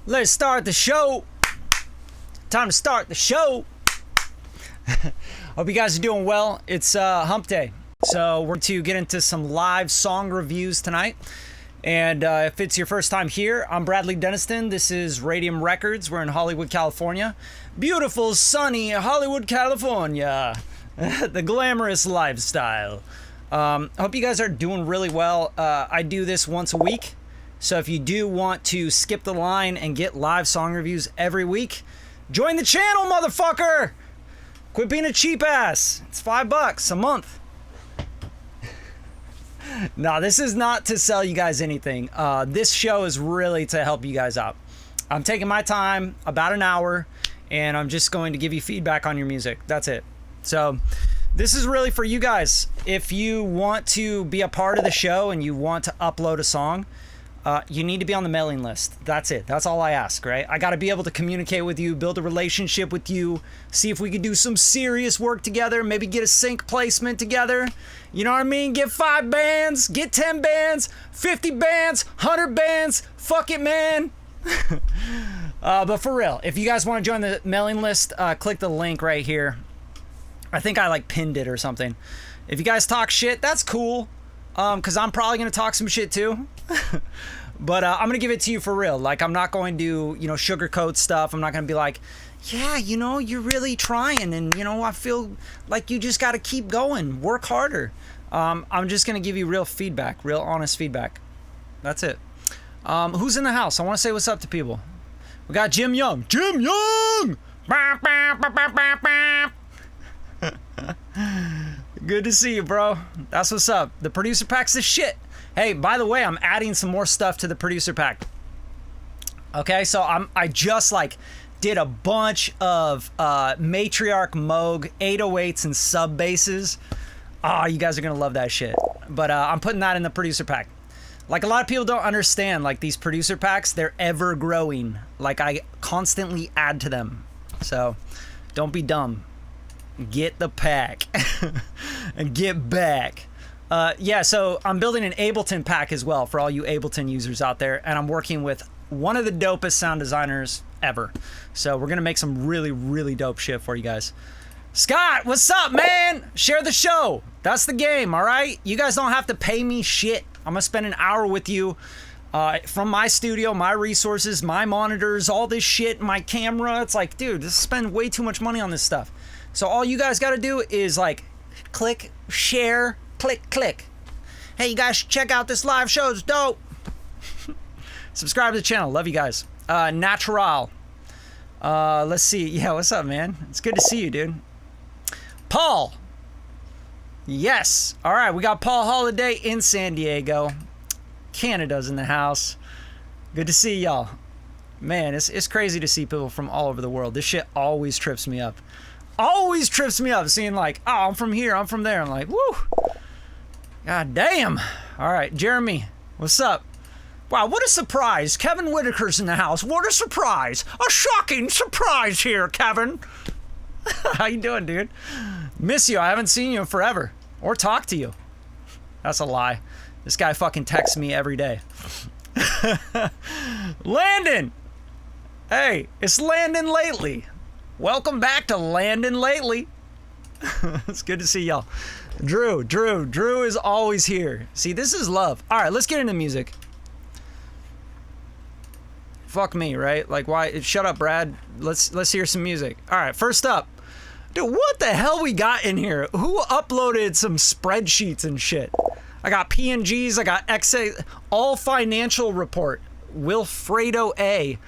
Let's start the show. Time to start the show. Hope you guys are doing well. It's hump day. So we're going to get into some live song reviews tonight. And if it's your first time here, I'm Bradley Denniston. This is Radium Records. We're in Hollywood, California. Beautiful, sunny Hollywood, California. The glamorous lifestyle. Hope you guys are doing really well. I do this once a week. So if you do want to skip the line and get live song reviews every week, join the channel, motherfucker! Quit being a cheap ass. It's $5 a month. No, this is not to sell you guys anything. This show is really to help you guys out. I'm taking my time, about an hour, and I'm just going to give you feedback on your music. That's it. So this is really for you guys. If you want to be a part of the show and you want to upload a song, you need to be on the mailing list. That's it. That's all I ask, right? I got to be able to communicate with you, build a relationship with you, see if we could do some serious work together, maybe get a sync placement together. You know what I mean? Get 5 bands, get 10 bands, 50 bands, 100 bands. Fuck it, man. But for real, if you guys want to join the mailing list, click the link right here. I think I pinned it or something. If you guys talk shit, that's cool. Because I'm probably going to talk some shit too. But I'm going to give it to you for real. I'm not going to, sugarcoat stuff. I'm not going to be like, yeah, you're really trying. And, I feel like you just got to keep going. Work harder. I'm just going to give you real feedback, real honest feedback. That's it. Who's in the house? I want to say what's up to people. We got Jim Young. Jim Young! Good to see you, bro. That's what's up. The producer pack's the shit. Hey, by the way, I'm adding some more stuff to the producer pack. Okay, so I just did a bunch of Matriarch Moog 808s and sub basses. Ah, you guys are gonna love that shit. But I'm putting that in the producer pack. A lot of people don't understand, these producer packs, they're ever growing. I constantly add to them. So don't be dumb. Get the pack and get back. Yeah, so I'm building an Ableton pack as well for all you Ableton users out there, and I'm working with one of the dopest sound designers ever. So we're gonna make some really, really dope shit for you guys. Scott, what's up, man? Share the show. That's the game, all right? You guys don't have to pay me shit. I'm gonna spend an hour with you from my studio, my resources, my monitors, all this shit, my camera. It's dude, just spend way too much money on this stuff. So all you guys got to do is click, share, click. Hey, you guys should check out this live show. It's dope. Subscribe to the channel. Love you guys. Natural. Let's see. Yeah, what's up, man? It's good to see you, dude. Paul. Yes. All right, we got Paul Holiday in San Diego. Canada's in the house. Good to see y'all. Man, it's crazy to see people from all over the world. This shit always trips me up. Always trips me up seeing oh, I'm from here, I'm from there. I'm woo. God damn. All right, Jeremy, what's up? Wow, what a surprise. Kevin Whitaker's in the house. What a surprise. A shocking surprise here, Kevin. How you doing, dude? Miss you. I haven't seen you in forever. Or talked to you. That's a lie. This guy fucking texts me every day. Landon. Hey, it's Landon Lately. Welcome back to Landon Lately. It's good to see y'all. Drew is always here. See, this is love. All right, let's get into music. Fuck me, right? Why? Shut up, Brad. Let's hear some music. All right, first up. Dude, what the hell we got in here? Who uploaded some spreadsheets and shit? I got PNGs, I got XA, all financial report. Wilfredo A.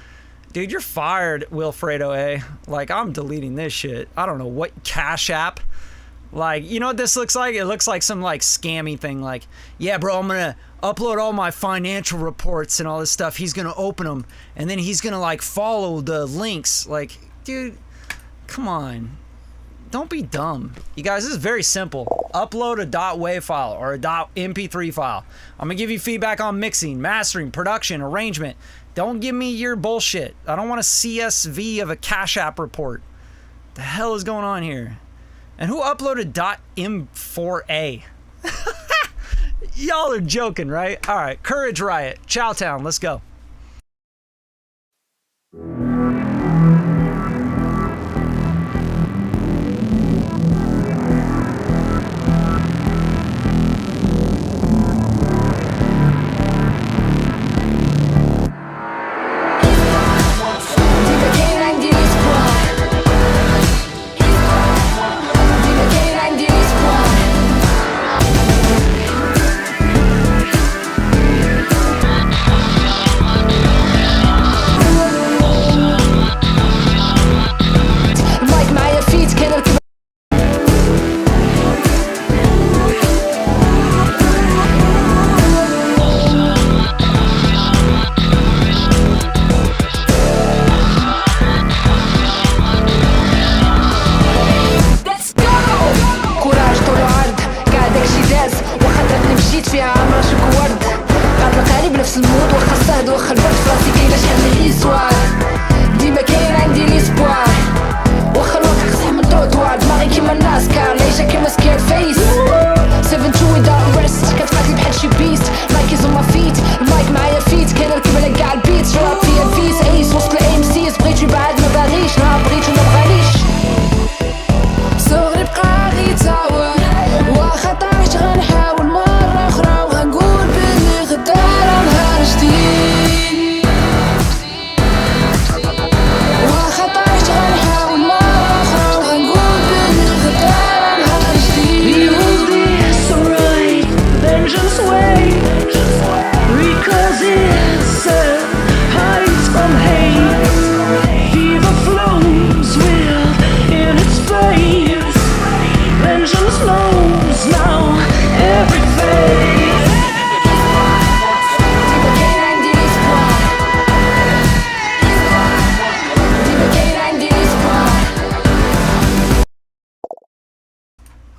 Dude, you're fired, Wilfredo A. I'm deleting this shit. I don't know what Cash App. You know what this looks like? It looks like some scammy thing. Yeah, bro, I'm gonna upload all my financial reports and all this stuff. He's gonna open them, and then he's gonna follow the links. Dude, come on. Don't be dumb. You guys, this is very simple. Upload a .wav file or a .mp3 file. I'm gonna give you feedback on mixing, mastering, production, arrangement. Don't give me your bullshit. I don't want a CSV of a Cash App report. The hell is going on here? And who uploaded .m4a? Y'all are joking, right? All right, Courage Riot, Chowtown, let's go.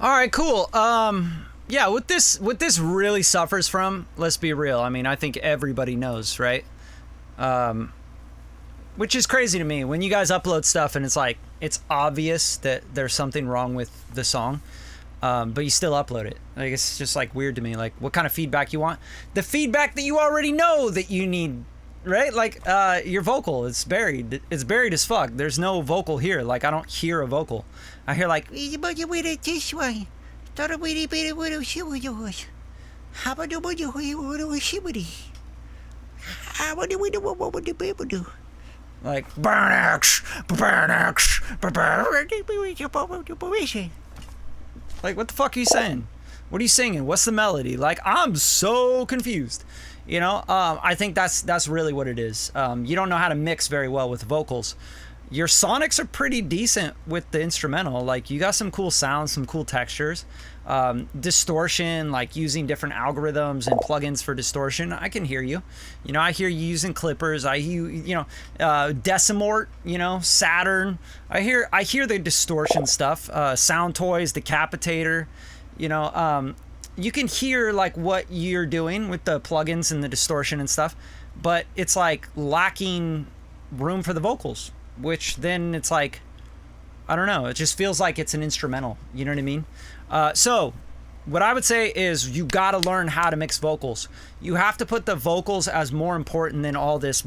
All right, cool. Yeah, what this really suffers from, let's be real. I mean, I think everybody knows, right? Which is crazy to me when you guys upload stuff and it's like it's obvious that there's something wrong with the song, but you still upload it. Like, it's just like weird to me. Like, what kind of feedback you want? The feedback that you already know that you need, right? Like, your vocal is buried. It's buried as fuck. There's no vocal here. Like, I don't hear a vocal. I hear like this way. Like like, what the fuck are you saying? What are you singing? What's the melody? Like, I'm so confused. You know, I think that's really what it is. You don't know how to mix very well with vocals. Your sonics are pretty decent with the instrumental. Like, you got some cool sounds, some cool textures, distortion, like using different algorithms and plugins for distortion. I can hear you. You know, I hear you using clippers. I hear, you know, Decimort, you know, Saturn. I hear the distortion stuff. Sound Toys, Decapitator. You know, you can hear like what you're doing with the plugins and the distortion and stuff, but it's like lacking room for the vocals, which then it's like, I don't know, it just feels like it's an instrumental, you know what I mean? So what I would say is you got to learn how to mix vocals. You have to put the vocals as more important than all this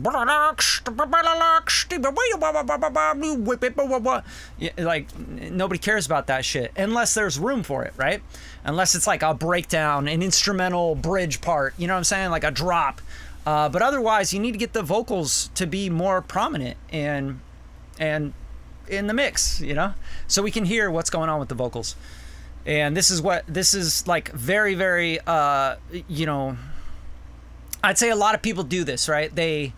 like, nobody cares about that shit unless there's room for it, right? Unless it's like a breakdown, an instrumental bridge part, you know what I'm saying, like a drop. But otherwise you need to get the vocals to be more prominent and in the mix, you know, so we can hear what's going on with the vocals. And this is like very, very, you know, I'd say a lot of people do this, right? They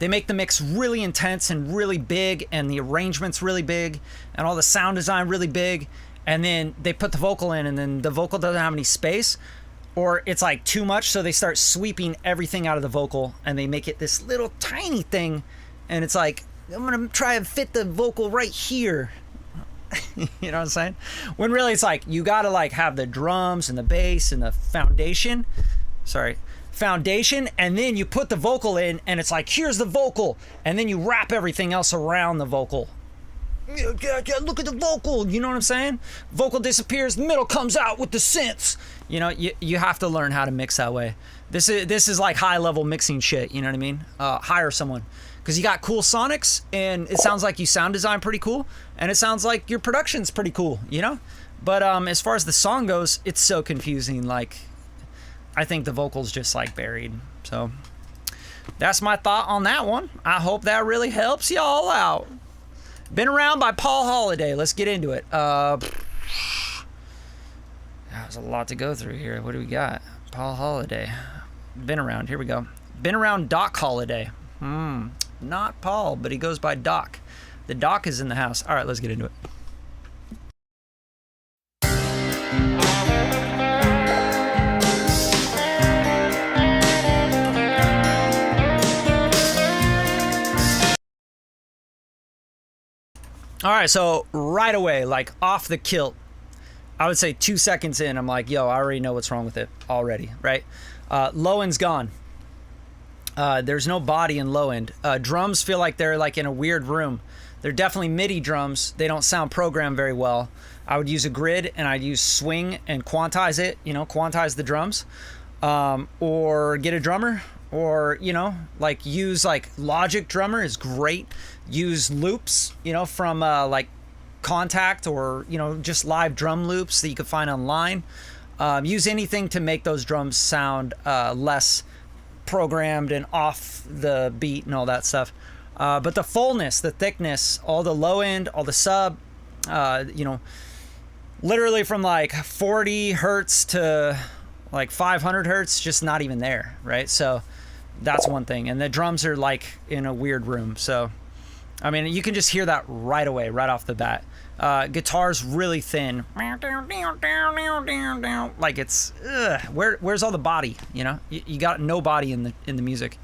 make the mix really intense and really big, and the arrangement's really big, and all the sound design really big, and then they put the vocal in, and then the vocal doesn't have any space, or it's like too much, so they start sweeping everything out of the vocal, and they make it this little tiny thing, and it's like, I'm gonna try and fit the vocal right here. You know what I'm saying? When really it's like, you gotta like have the drums and the bass and the foundation, and then you put the vocal in, and it's like, here's the vocal, and then you wrap everything else around the vocal. Look at the vocal, you know what I'm saying? Vocal disappears, the middle comes out with the synths. You know, you have to learn how to mix that way. This is like high level mixing shit, you know what I mean? Hire someone, because you got cool sonics, and it sounds like you sound design pretty cool, and it sounds like your production's pretty cool, you know? But as far as the song goes, it's so confusing. Like, I think the vocal's just like buried. So that's my thought on that one. I hope that really helps y'all out. Been Around by Paul Holiday. Let's get into it. There's a lot to go through here. What do we got? Paul Holiday. Been Around. Here we go. Been Around Doc Holiday. Not Paul, but he goes by Doc. The Doc is in the house. All right, let's get into it. All right, so right away, like off the kilt, I would say 2 seconds in, I'm like, yo, I already know what's wrong with it already, right? Low end's gone. There's no body in low end. Drums feel like they're like in a weird room. They're definitely MIDI drums. They don't sound programmed very well. I would use a grid, and I'd use swing and quantize it, you know, quantize the drums, or get a drummer, or, you know, like use like Logic Drummer is great. Use loops, you know, from like Contact, or, you know, just live drum loops that you can find online. Use anything to make those drums sound less programmed and off the beat and all that stuff. But the fullness, the thickness, all the low end, all the sub, you know, literally from like 40 hertz to like 500 hertz, just not even there, right? So that's one thing. And the drums are like in a weird room. So, I mean, you can just hear that right away, right off the bat. Guitar's really thin. Like it's, where's all the body, you know? You got no body in the music.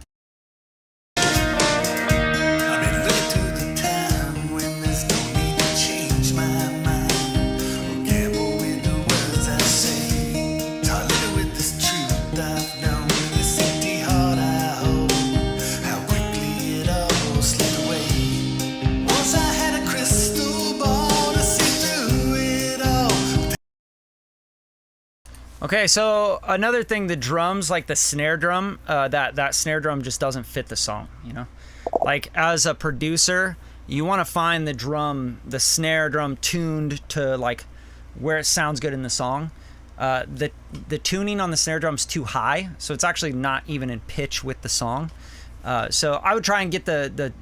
Okay, so another thing, the drums, like the snare drum, that snare drum just doesn't fit the song, you know? Like, as a producer, you want to find the snare drum tuned to, like, where it sounds good in the song. The tuning on the snare drum's too high, so it's actually not even in pitch with the song. So I would try and get the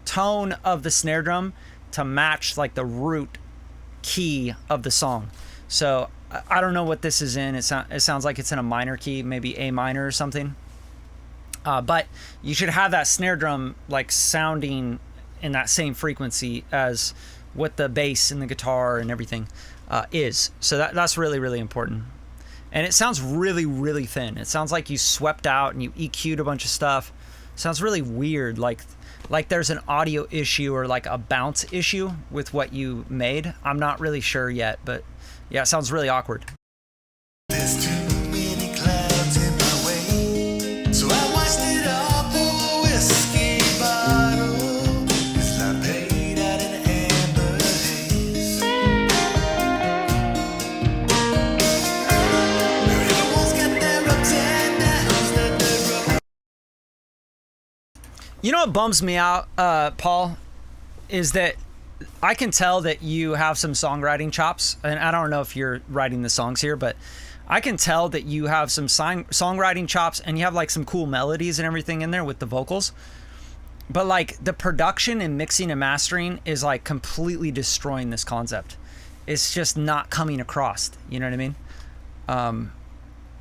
tone of the snare drum to match, like, the root key of the song. So I don't know what this is in. It sounds like it's in a minor key, maybe A minor or something. But you should have that snare drum like sounding in that same frequency as what the bass and the guitar and everything is. So that's really, really important. And it sounds really, really thin. It sounds like you swept out and you EQ'd a bunch of stuff. It sounds really weird, like there's an audio issue or like a bounce issue with what you made. I'm not really sure yet, but yeah, it sounds really awkward. There's too many clouds in my way, so I washed it off a whiskey bottle. It's like paid out in amber haze. Everyone's got their ups and downs that they roll. You know what bums me out, Paul, is that I can tell that you have some songwriting chops, and I don't know if you're writing the songs here, but I can tell that you have some songwriting chops, and you have like some cool melodies and everything in there with the vocals. But like the production and mixing and mastering is like completely destroying this concept. It's just not coming across. You know what I mean?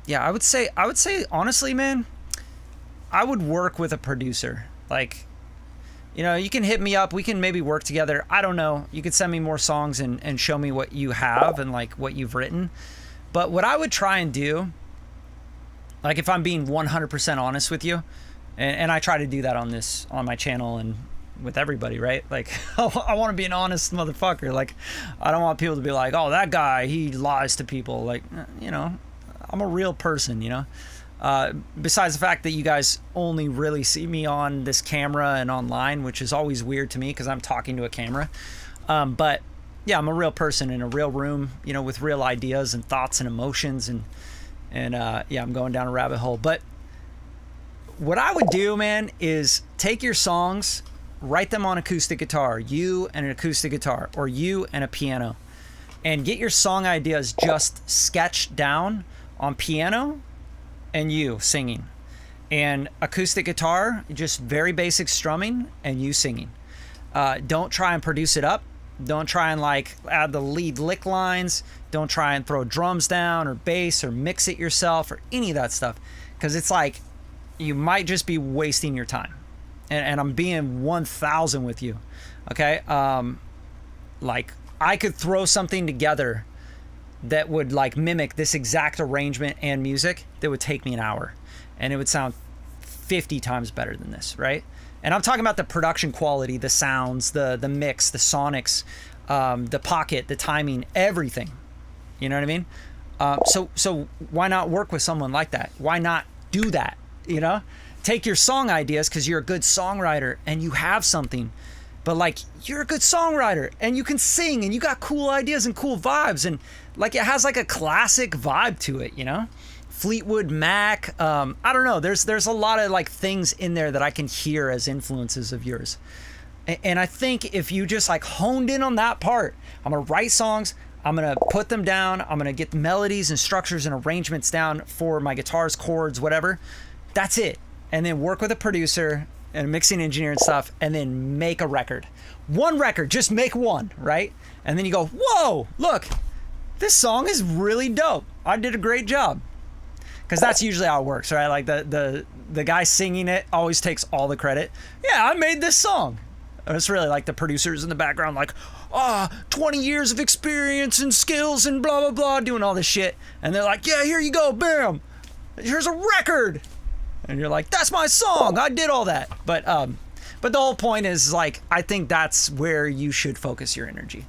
Yeah, I would say honestly, man, I would work with a producer. Like, you know, you can hit me up. We can maybe work together. I don't know. You could send me more songs and show me what you have and like what you've written. But what I would try and do, like if I'm being 100% honest with you, and I try to do that on my channel and with everybody, right? Like I want to be an honest motherfucker. Like I don't want people to be like, oh, that guy, he lies to people. Like, you know, I'm a real person, you know? Besides the fact that you guys only really see me on this camera and online, which is always weird to me because I'm talking to a camera. But yeah, I'm a real person in a real room, you know, with real ideas and thoughts and emotions and yeah, I'm going down a rabbit hole. But what I would do, man, is take your songs, write them on acoustic guitar, you and an acoustic guitar, or you and a piano, and get your song ideas just sketched down on piano and you singing, and acoustic guitar, just very basic strumming and you singing. Don't try and produce it up. Don't try and like add the lead lick lines. Don't try and throw drums down or bass or mix it yourself or any of that stuff, because it's like you might just be wasting your time. And I'm being 1,000 with you, okay? Like I could throw something together that would like mimic this exact arrangement and music that would take me an hour, and it would sound 50 times better than this, right? And I'm talking about the production quality, the sounds, the mix, the sonics, the pocket, the timing, everything. You know what I mean? So why not work with someone like that? Why not do that? You know, take your song ideas because you're a good songwriter and you have something. But like, you're a good songwriter and you can sing and you got cool ideas and cool vibes, and like it has like a classic vibe to it, you know? Fleetwood Mac, I don't know. There's a lot of like things in there that I can hear as influences of yours. And I think if you just like honed in on that part, I'm gonna write songs, I'm gonna put them down, I'm gonna get melodies and structures and arrangements down for my guitars, chords, whatever. That's it. And then work with a producer and a mixing engineer and stuff, and then make a record. One record, just make one, right? And then you go, whoa, look, this song is really dope. I did a great job. Because that's usually how it works, right? Like the guy singing it always takes all the credit. Yeah, I made this song. And it's really like the producers in the background like, 20 years of experience and skills and blah, blah, blah, doing all this shit. And they're like, yeah, here you go, bam. Here's a record. And you're like, that's my song. I did all that. But the whole point is like, I think that's where you should focus your energy.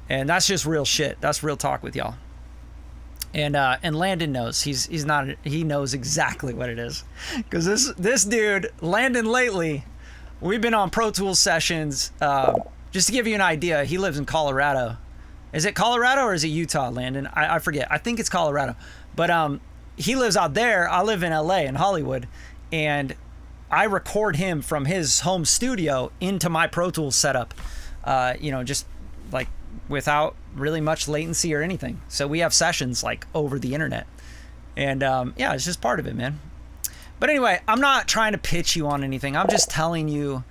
And that's just real shit. That's real talk with y'all. And Landon knows. He knows exactly what it is. Because this dude, Landon, lately, we've been on Pro Tools sessions. Just to give you an idea, he lives in Colorado. Is it Colorado or is it Utah, Landon? I forget. I think it's Colorado. But he lives out there. I live in LA, in Hollywood, and I record him from his home studio into my Pro Tools setup, you know, just like without really much latency or anything. So we have sessions like over the internet, and yeah, it's just part of it, man. But anyway, I'm not trying to pitch you on anything. I'm just telling you,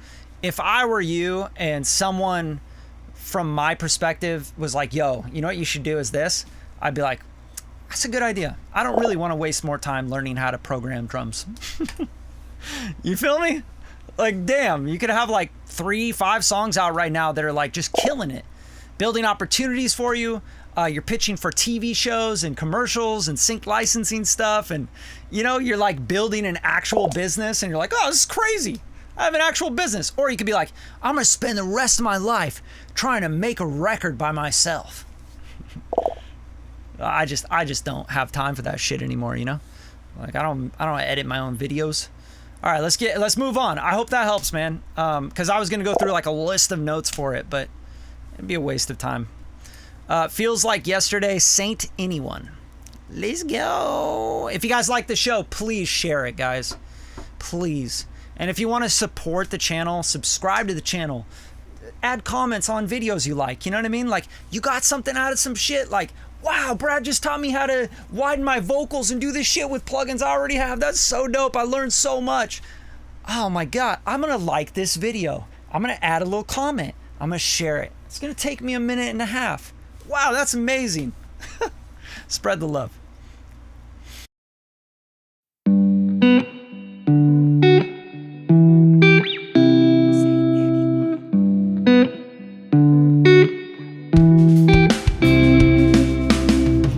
if I were you and someone from my perspective was like, yo, you know what you should do is this, I'd be like, that's a good idea. I don't really want to waste more time learning how to program drums. You feel me? Like, damn, you could have like 3-5 songs out right now that are like just killing it, building opportunities for you. You're pitching for TV shows and commercials and sync licensing stuff, and you know, you're like building an actual business, and you're like, oh, this is crazy, I have an actual business. Or you could be like, I'm gonna spend the rest of my life trying to make a record by myself. I just don't have time for that shit anymore, you know? Like, I don't edit my own videos. All right, let's move on. I hope that helps, man. Because I was gonna go through like a list of notes for it, but it'd be a waste of time. Feels like yesterday, Saint Anyone. Let's go. If you guys like the show, please share it, guys. Please. And if you want to support the channel, subscribe to the channel. Add comments on videos you like. You know what I mean? Like, you got something out of some shit. Like, wow, Brad just taught me how to widen my vocals and do this shit with plugins I already have. That's so dope. I learned so much. Oh my God. I'm going to like this video. I'm going to add a little comment. I'm going to share it. It's going to take me a minute and a half. Wow, that's amazing. Spread the love.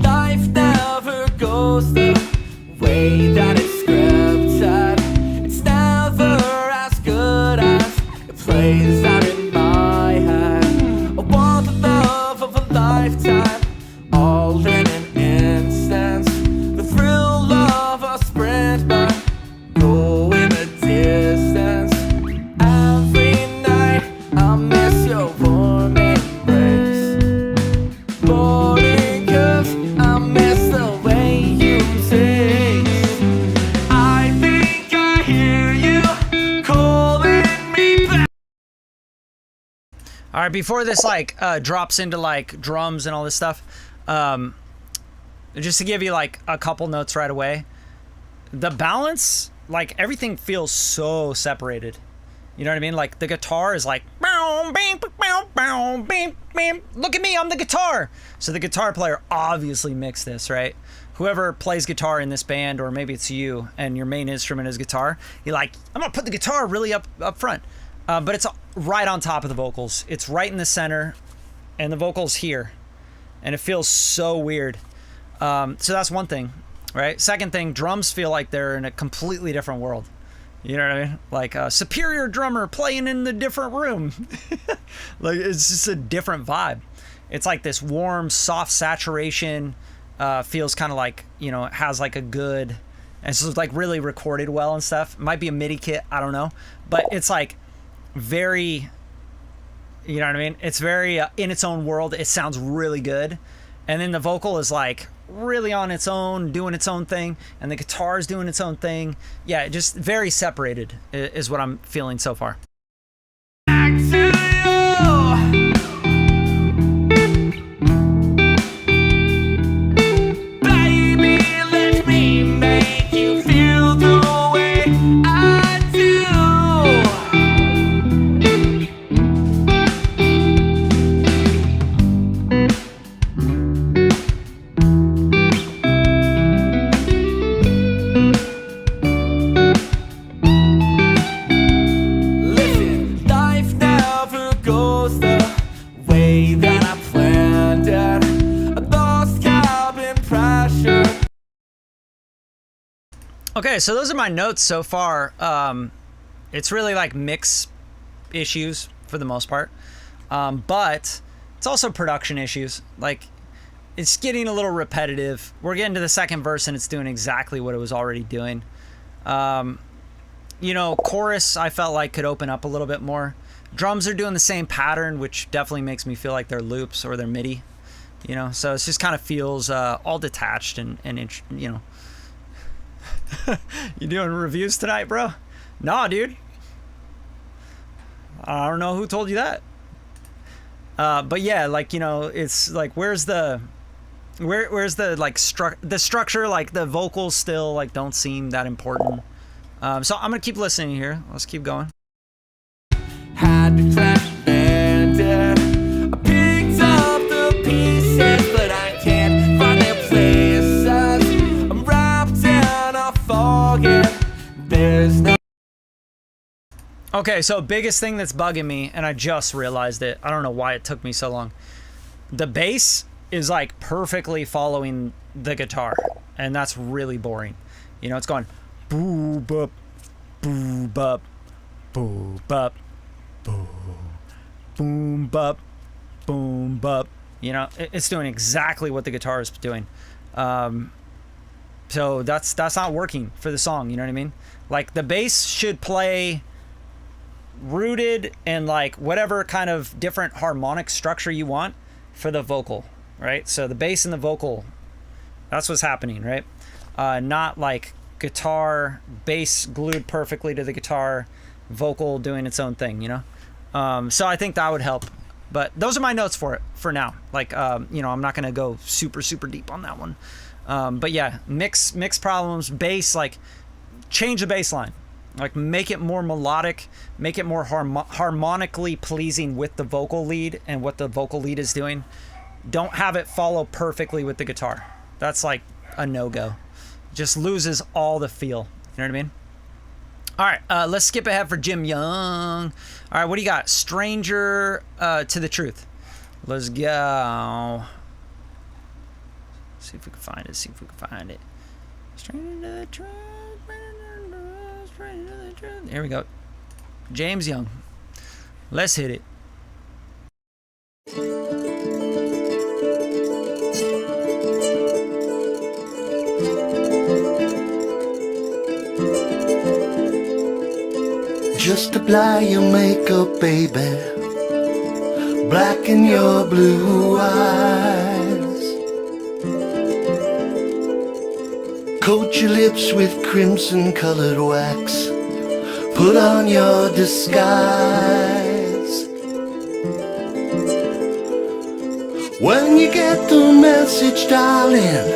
Life never goes the way that it's scripted. It's never as good as it plays out in my head. I want the love of a lifetime, all in an instance. The thrill of a sprint, but going the distance. Every night I miss your warm embrace. Boring 'cause I miss the way you taste. I think I hear you calling me back. All right, before this like drops into like drums and all this stuff, just to give you like a couple notes right away, the balance, like everything feels so separated. You know what I mean? Like the guitar is like, bow, bing, bow, bow, bing, bing. Look at me, I'm the guitar. So the guitar player obviously mixed this, right? Whoever plays guitar in this band, or maybe it's you and your main instrument is guitar, you're like, I'm gonna put the guitar really up front. But it's right on top of the vocals. It's right in the center, and the vocals here. And it feels so weird. So that's one thing, right? Second thing, drums feel like they're in a completely different world. You know what I mean? Like a superior drummer playing in the different room. Like, it's just a different vibe. It's like this warm, soft saturation, feels kind of like, you know, it has like a good, and so it's like really recorded well and stuff. It might be a MIDI kit, I don't know. But it's like very, you know what I mean? It's very in its own world. It sounds really good. And then the vocal is like really on its own, doing its own thing, and the guitar is doing its own thing. Yeah, just very separated is what I'm feeling so far. Back to you. Baby, let me make you feel the way I do. Listen, life never goes the way that I planned it. I lost cabin pressure. Okay, so those are my notes so far. It's really like mix issues for the most part, but it's also production issues. Like, it's getting a little repetitive. We're getting to the second verse and it's doing exactly what it was already doing. You know, chorus I felt like could open up a little bit more. Drums are doing the same pattern, which definitely makes me feel like they're loops or they're MIDI. you know. So it just kind of feels all detached and you know. You doing reviews tonight, bro? Nah, dude. I don't know who told you that. But yeah, like, you know, it's like, where's the like the structure, like the vocals still like don't seem that important. So I'm gonna keep listening here. Let's keep going. Had to crash bandit. I picked up the pieces, but I can't find their places. I'm wrapped in a fog and there's no. Okay, so biggest thing that's bugging me, and I just realized it. I don't know why it took me so long. The bass is like perfectly following the guitar, and that's really boring. You know, it's going boo bup, boo bup, boo bup, boo, boom bup, boom bup. You know, it's doing exactly what the guitar is doing. So that's not working for the song. You know what I mean? Like the bass should play rooted and like whatever kind of different harmonic structure you want for the vocal, right? So the bass and the vocal, that's what's happening, right? Not like guitar, bass glued perfectly to the guitar, vocal doing its own thing, you know? So I think that would help. But those are my notes for it for now. Like, you know, I'm not going to go super deep on that one. But yeah, mix problems, bass, like change the bass line. Like make it more melodic, make it more harmonically pleasing with the vocal lead and what the vocal lead is doing. Don't have it follow perfectly with the guitar. That's like a no-go. Just loses all the feel. You know what I mean? All right, let's skip ahead for Jim Young. All right, what do you got? Stranger to the Truth. Let's go. See if we can find it. Stranger to the Truth. Here we go. James Young. Let's hit it. Just apply your makeup, baby. Blacken your blue eyes. Coat your lips with crimson colored wax. Put on your disguise. When you get the message, darling,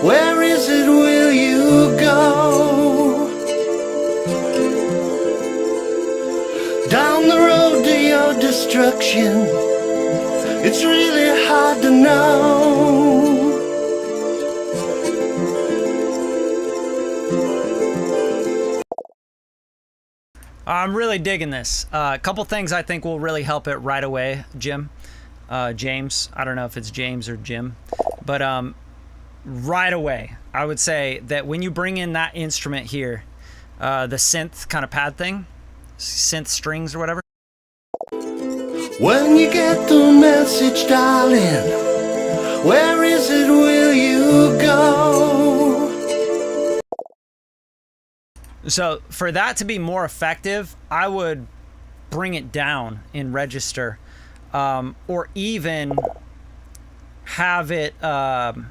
where is it will you go? Down the road to your destruction. It's really hard to know. I'm really digging this. A couple things I think will really help it right away, James. I don't know if it's James or Jim, but right away, I would say that when you bring in that instrument here, the synth kind of pad thing, synth strings or whatever. When you get the message, darling, where is it will you go? So for that to be more effective, I would bring it down in register, or even have it, I'm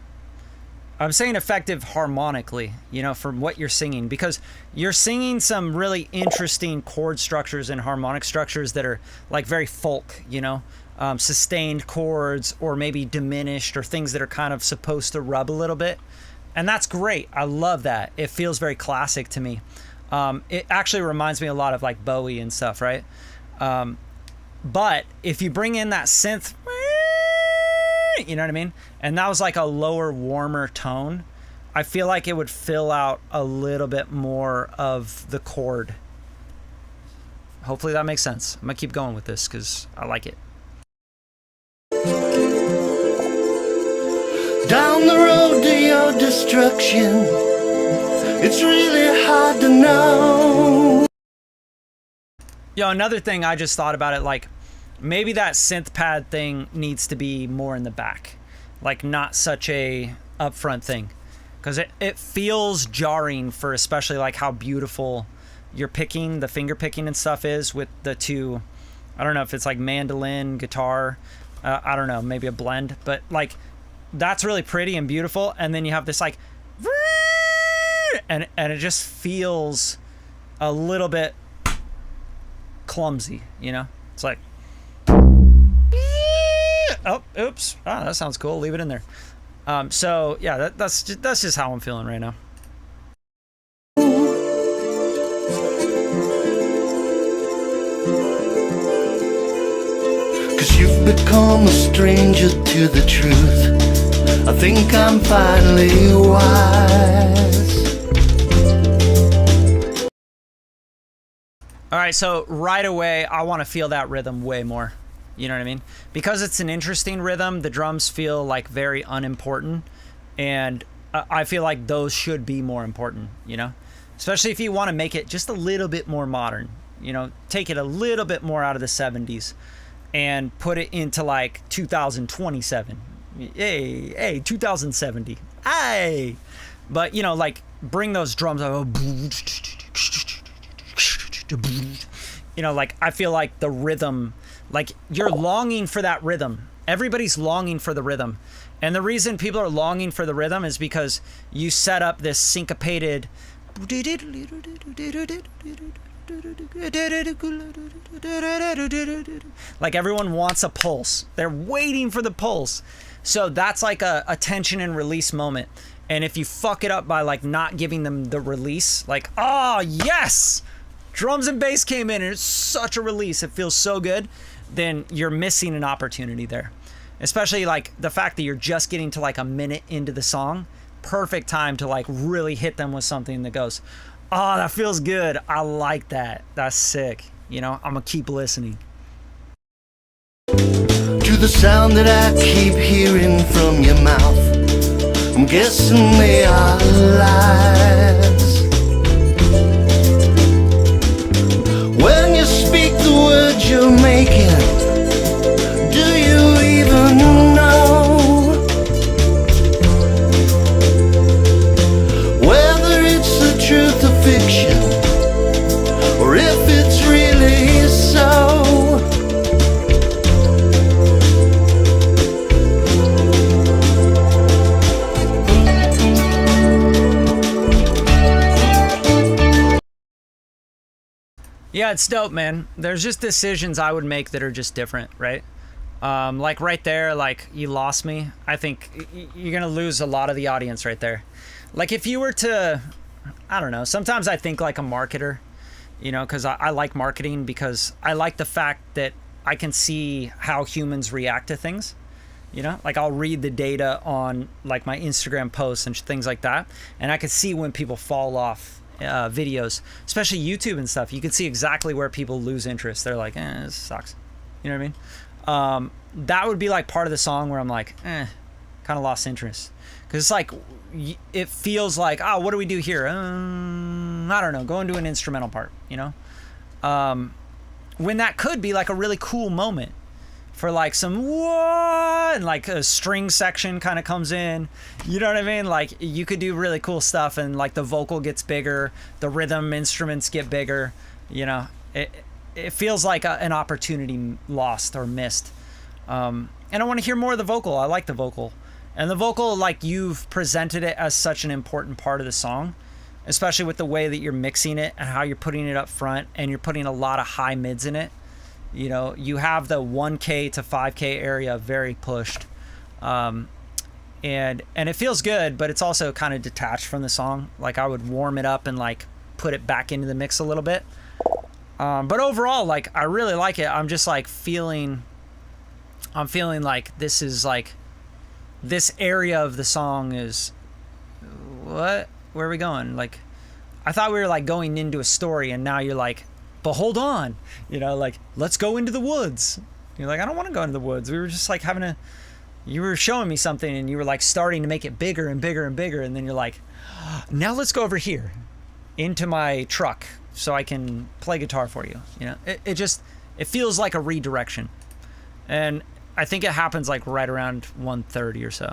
saying effective harmonically, you know, from what you're singing, because you're singing some really interesting chord structures and harmonic structures that are like very folk, you know, sustained chords or maybe diminished or things that are kind of supposed to rub a little bit. And that's great. I love that. It feels very classic to me. It actually reminds me a lot of like Bowie and stuff, right? But if you bring in that synth, you know what I mean? And that was like a lower, warmer tone, I feel like it would fill out a little bit more of the chord. Hopefully that makes sense. I'm gonna keep going with this because I like it. Down the road to your destruction, it's really hard to know. Yo, another thing I just thought about it, like maybe that synth pad thing needs to be more in the back, like not such a upfront thing, because it feels jarring for especially like how beautiful your picking, the finger picking and stuff is with the two. I don't know if it's like mandolin, guitar, I don't know, maybe a blend, but like that's really pretty and beautiful. And then you have this like, and it just feels a little bit clumsy, you know? It's like, oh, oops. Ah, that sounds cool. Leave it in there. So yeah, that's just how I'm feeling right now. Cause you've become a stranger to the truth. I think I'm finally wise. All right, so right away, I want to feel that rhythm way more. You know what I mean? Because it's an interesting rhythm, the drums feel like very unimportant, and I feel like those should be more important, you know? Especially if you want to make it just a little bit more modern, you know? Take it a little bit more out of the 70s and put it into like 2027. Hey, 2070. Hey! But, you know, like bring those drums up. You know, like I feel like the rhythm, like you're longing for that rhythm. Everybody's longing for the rhythm. And the reason people are longing for the rhythm is because you set up this syncopated like everyone wants a pulse. They're waiting for the pulse. So that's like a tension and release moment. And if you fuck it up by like not giving them the release, like, oh yes, drums and bass came in and it's such a release, it feels so good, then you're missing an opportunity there. Especially like the fact that you're just getting to like a minute into the song, perfect time to like really hit them with something that goes, oh, that feels good, I like that, that's sick, you know, I'm gonna keep listening. To the sound that I keep hearing from your mouth, I'm guessing they are lies. When you speak the words you're making, do you even know whether it's the truth or fiction, or if it's really so? Yeah, it's dope, man. There's just decisions I would make that are just different, right? Like right there, like you lost me. I think you're gonna lose a lot of the audience right there. Like if you were to, I don't know, sometimes I think like a marketer, you know, because I like marketing because I like the fact that I can see how humans react to things. You know, like I'll read the data on like my Instagram posts and things like that, and I can see when people fall off videos, especially YouTube and stuff. You can see exactly where people lose interest. They're like, this sucks. You know what I mean? That would be like part of the song where I'm like, kind of lost interest. Because it's like, it feels like, oh, what do we do here? I don't know, go into an instrumental part, you know? When that could be like a really cool moment for like some what, and like a string section kind of comes in, you know what I mean? Like you could do really cool stuff, and like the vocal gets bigger, the rhythm instruments get bigger, you know. It feels like an opportunity lost or missed. And I want to hear more of the vocal. I like the vocal, and the vocal, like you've presented it as such an important part of the song, especially with the way that you're mixing it and how you're putting it up front, and you're putting a lot of high mids in it. You know, you have the 1K to 5K area very pushed, and it feels good, but it's also kind of detached from the song. Like I would warm it up and like put it back into the mix a little bit. But overall, like I really like it. I'm just like feeling like this is like, this area of the song is, what? Where are we going? Like, I thought we were like going into a story, and now you're like, but hold on, you know, like, let's go into the woods. You're like, I don't want to go into the woods. We were just like you were showing me something, and you were like starting to make it bigger and bigger and bigger. And then you're like, now let's go over here into my truck so I can play guitar for you. You know, it feels like a redirection. And I think it happens like right around 1:30 or so.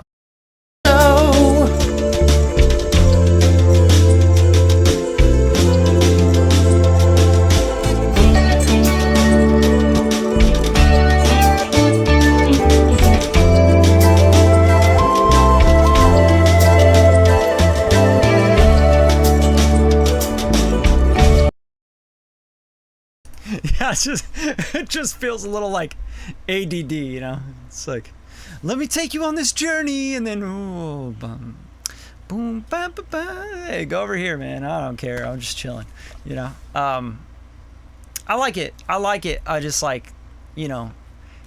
it just feels a little like ADD, you know? It's like, let me take you on this journey, and then, oh, boom, boom, bam, bam, bam. Hey, go over here, man. I don't care. I'm just chilling, you know? I like it. I just like, you know,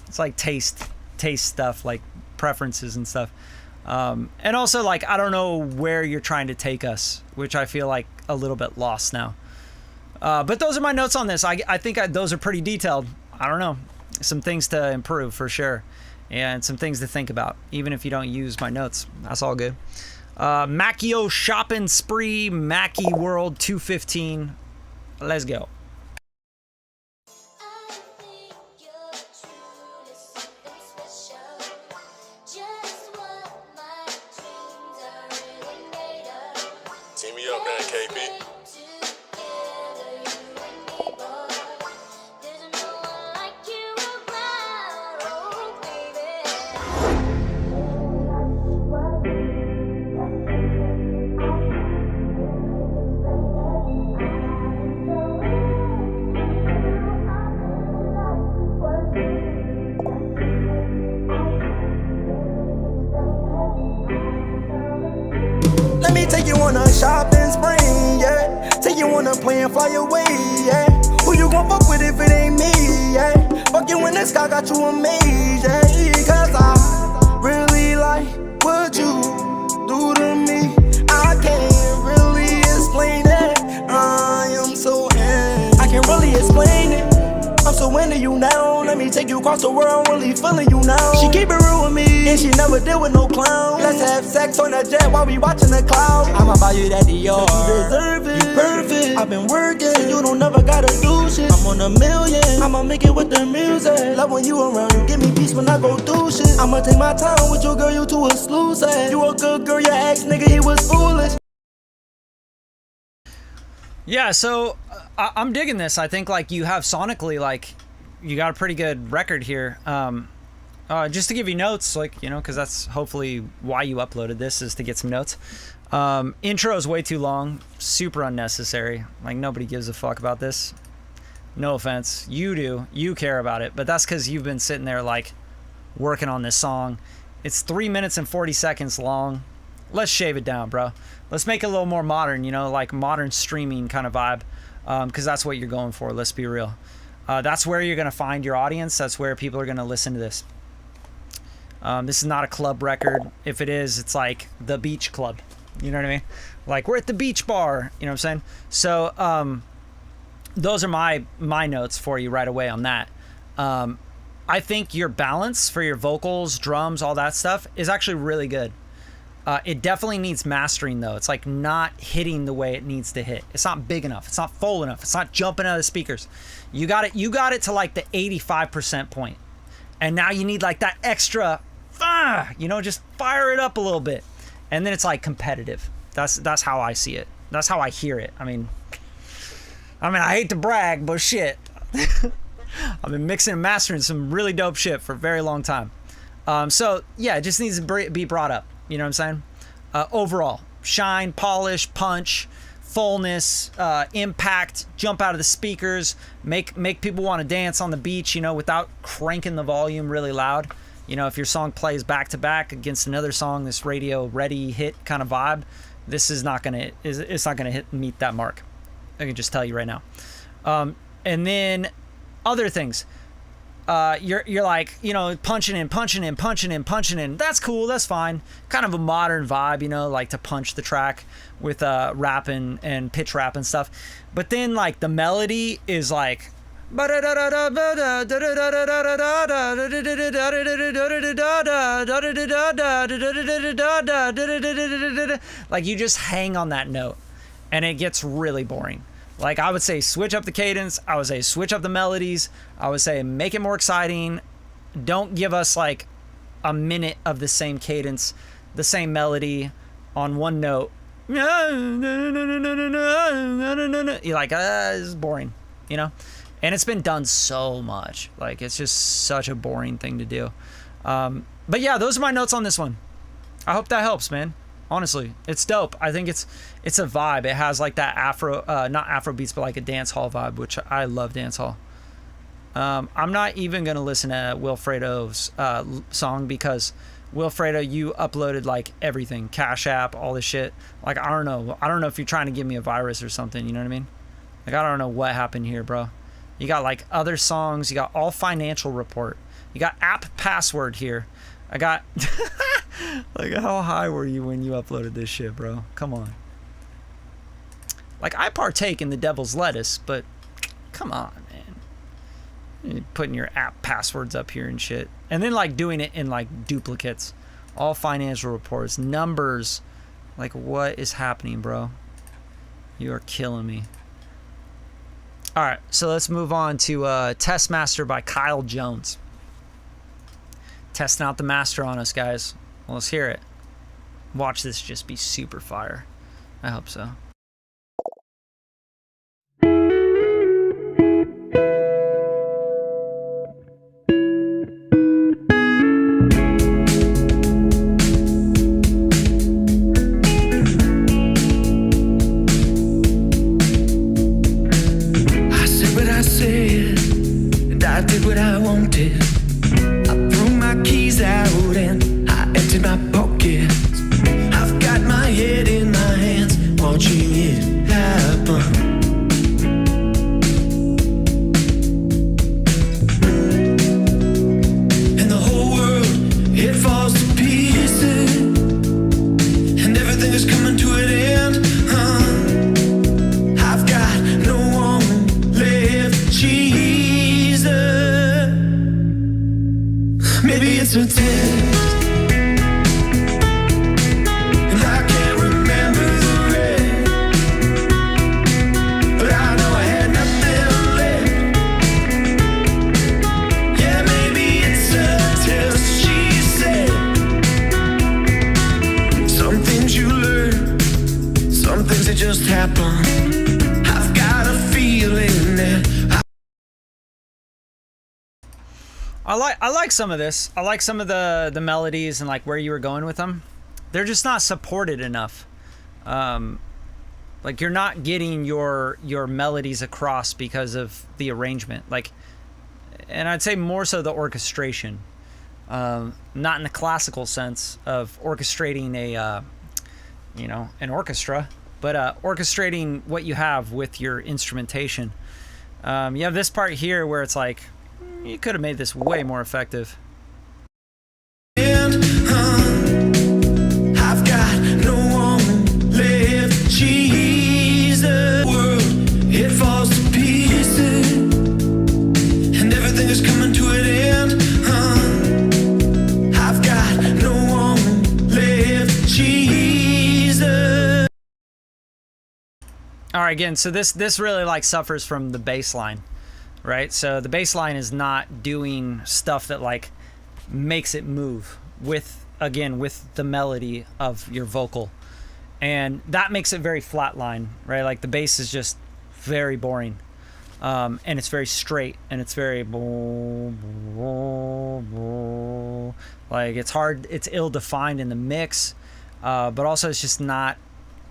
it's like taste stuff, like preferences and stuff. And also, like, I don't know where you're trying to take us, which I feel like a little bit lost now. But those are my notes on this. I think those are pretty detailed. I don't know. Some things to improve for sure. And some things to think about, even if you don't use my notes. That's all good. Macchio Shopping Spree, Mackie World 215. Let's go. Team me up, man, KB. Let me take you on a shopping spree, yeah. Take you on a plane, fly away, yeah. Who you gon' fuck with if it ain't me, yeah? Fuck you in the sky, got you amazed, yeah. Cause I really like what you do to me. I can't really explain it. I am so in. I can't really explain it. I'm so into you now. Let me take you across the world, really feeling you now. She keep it real with me, and she never deal with no clown. Let's have sex on the jet while we watching the clouds. I'ma buy you that Dior. You deserve it, you perfect. I've been working, you don't never gotta do shit. I'm on a million, I'ma make it with the music. Love when you around, you give me peace when I go through shit. I'ma take my time with your girl, you too exclusive. You a good girl, your ex nigga, he was foolish. Yeah, so I'm digging this. I think like you have sonically, like you got a pretty good record here. Just to give you notes, like, you know, because that's hopefully why you uploaded this, is to get some notes. Intro is way too long, super unnecessary. Like nobody gives a fuck about this. No offense, you do, you care about it, but that's because you've been sitting there like working on this song. It's 3 minutes and 40 seconds long. Let's shave it down, bro. Let's make it a little more modern, you know, like modern streaming kind of vibe, because that's what you're going for. Let's be real. That's where you're going to find your audience. That's where people are going to listen to this. This is not a club record. If it is, it's like the beach club. You know what I mean? Like we're at the beach bar. You know what I'm saying? So those are my notes for you right away on that. I think your balance for your vocals, drums, all that stuff is actually really good. It definitely needs mastering though. It's like not hitting the way it needs to hit. It's not big enough. It's not full enough. It's not jumping out of the speakers. You got it to like the 85% point. And now you need like that extra, you know, just fire it up a little bit. And then it's like competitive. That's how I see it. That's how I hear it. I mean, I hate to brag, but shit. I've been mixing and mastering some really dope shit for a very long time. So yeah, it just needs to be brought up. You know what I'm saying? Overall, shine, polish, punch, fullness, impact, jump out of the speakers, make people want to dance on the beach, you know, without cranking the volume really loud. You know, if your song plays back to back against another song, this radio ready hit kind of vibe, this is not gonna meet that mark. I can just tell you right now. And then other things. You're like, you know, punching in. That's cool. That's fine. Kind of a modern vibe, you know, like to punch the track with rap and pitch rap and stuff. But then like the melody is like, like you just hang on that note and it gets really boring. Like I would say switch up the cadence, I would say switch up the melodies, I would say make it more exciting. Don't give us like a minute of the same cadence, the same melody on one note. You're like, this is boring, you know? And it's been done so much. Like it's just such a boring thing to do. But yeah, those are my notes on this one. I hope that helps, man. Honestly, it's dope. I think it's a vibe. It has like that Afro, not Afro beats, but like a dance hall vibe, which I love dance hall. I'm not even gonna listen to Wilfredo's song because Wilfredo, you uploaded like everything, Cash App, all this shit. Like I don't know if you're trying to give me a virus or something. You know what I mean? Like I don't know what happened here, bro. You got like other songs. You got all financial report. You got app password here. I got like how high were you when you uploaded this shit, bro? Come on. Like I partake in the devil's lettuce, but come on, man. You're putting your app passwords up here and shit. And then like doing it in like duplicates. All financial reports, numbers. Like what is happening, bro? You are killing me. All right, so let's move on to Test Master by Kyle Jones. Testing out the master on us, guys. Well, let's hear it. Watch this just be super fire. I hope so. I said what I said, and I did what I wanted. I threw my keys out and I emptied my pockets. I've got my head in my hands, watching it happen. And the whole world, it falls to pieces, and everything is coming to an end. I've got no one left, Jesus. Maybe it's a test, and I can't remember the rest, but I know I had nothing left. Yeah, maybe it's a test, she said. Some things you learn, some things that just happen. I've got a feeling that I like some of this. I like some of the melodies and like where you were going with them. They're just not supported enough. Like you're not getting your melodies across because of the arrangement. Like, and I'd say more so the orchestration. Not in the classical sense of orchestrating a an orchestra, but orchestrating what you have with your instrumentation. You have this part here where it's like, you could have made this way more effective. and I've got no one left, Jesus. World, it falls to pieces, and everything is coming to an end. I've got no one left, Jesus. All right, again, so this really like suffers from the bass line, right? So the bass line is not doing stuff that like makes it move with the melody of your vocal, and that makes it very flatline, right? Like the bass is just very boring, and it's very straight, and it's very like it's hard, it's ill-defined in the mix, but also it's just not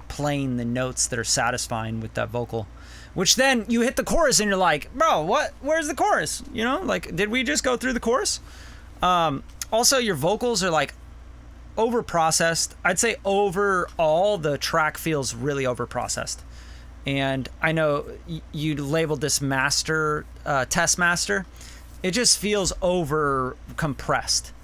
playing the notes that are satisfying with that vocal, which then you hit the chorus and you're like, bro, what, where's the chorus? You know, like, did we just go through the chorus? Also your vocals are like over processed. I'd say overall the track feels really over processed, and I know you labeled this master, test master. It just feels over compressed,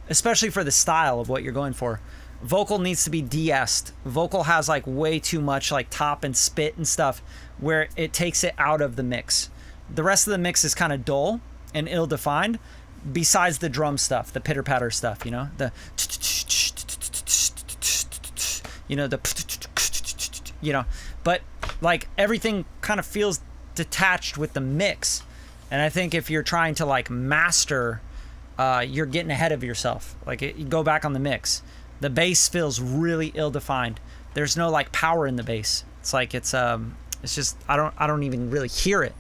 especially for the style of what you're going for. Vocal needs to be de-essed. Vocal has like way too much like top and spit and stuff where it takes it out of the mix. The rest of the mix is kind of dull and ill-defined, besides the drum stuff, the pitter-patter stuff, you know, the but like everything kind of feels detached with the mix. And I think if you're trying to like master, you're getting ahead of yourself. Like you go back on the mix. The bass feels really ill-defined. There's no like power in the bass. It's like it's just I don't even really hear it.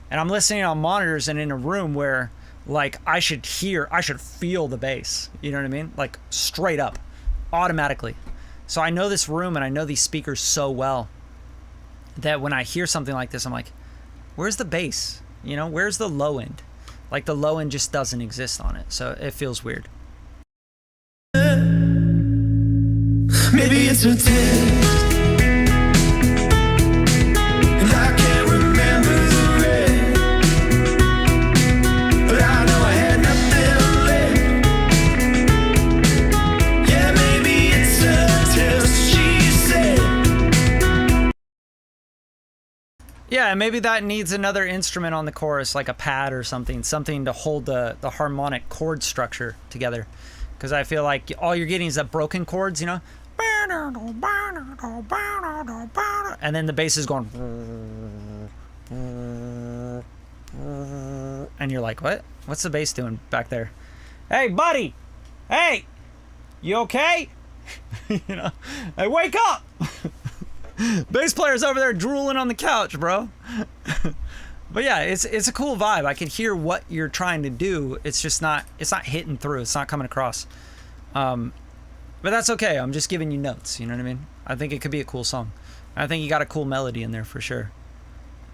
And I'm listening on monitors and in a room where like I should feel the bass. You know what I mean? Like straight up, automatically. So I know this room and I know these speakers so well that when I hear something like this, I'm like, where's the bass? You know, where's the low end? Like the low end just doesn't exist on it, so it feels weird. Maybe it's a test, and I can't remember the rest, but I know I had nothing left. Yeah, maybe it's a test, she said. Yeah, maybe that needs another instrument on the chorus, like a pad or something to hold the harmonic chord structure together. Because I feel like all you're getting is that broken chords, you know? And then the bass is going. And you're like, what? What's the bass doing back there? Hey, buddy! Hey! You okay? You know? Hey, wake up! Bass player's over there drooling on the couch, bro. But yeah, it's a cool vibe. I can hear what you're trying to do. It's just not hitting through. It's not coming across. But that's okay. I'm just giving you notes. You know what I mean? I think it could be a cool song. I think you got a cool melody in there for sure.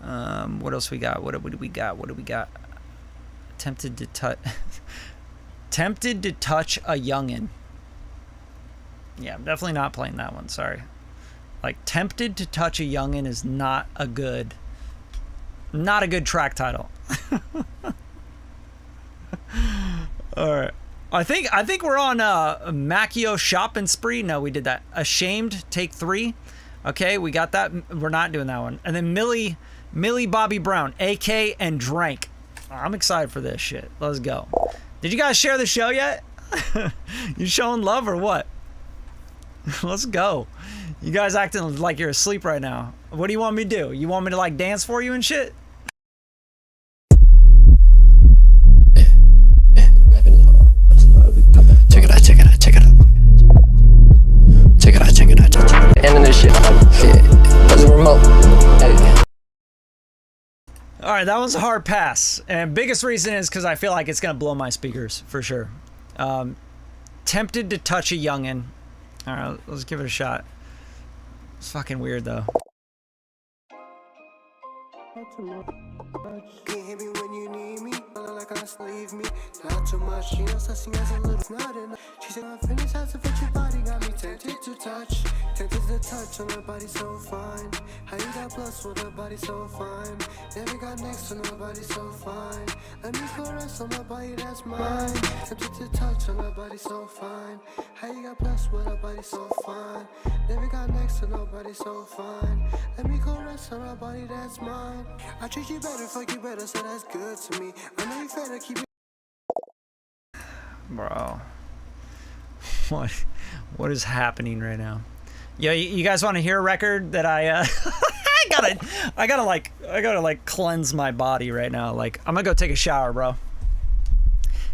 What else we got? What do we got? Tempted to touch. Tempted to touch a youngin'. Yeah, I'm definitely not playing that one. Sorry. Like, Tempted to Touch a Youngin' is not a good track title. All right. I think we're on Macchio Shopping Spree. No, we did that. Ashamed, take 3. Okay, we got that. We're not doing that one. And then Millie Bobby Brown, AK and Drank. I'm excited for this shit. Let's go. Did you guys share the show yet? You showing love or what? Let's go. You guys acting like you're asleep right now. What do you want me to do? You want me to like dance for you and shit? Check it out. Ending this shit. Yeah. There's a remote. Hey. All right, that was a hard pass. And biggest reason is because I feel like it's going to blow my speakers, for sure. Tempted to Touch a Youngin'. All right, let's give it a shot. It's fucking weird, though. Can't hit me when you need me. Like I leave me. Not too much. She knows I sing as a little not enough. She said, I'm finished. Has to fit your body. Got me tempted to touch. Tempted to touch on her body so fine. How you got plus with her body so fine. Never got next to nobody so fine. Let me caress on her body, that's mine. Tempted to touch on her body so fine. How you got plus with her body so fine. Never got next to nobody so fine. Let me caress on her body, that's mine. I treat you better, fuck you better, so that's good to me. I know you better keep it. Bro. What is happening right now? Yo, you guys want to hear a record that I I gotta like cleanse my body right now. Like, I'm gonna go take a shower, bro.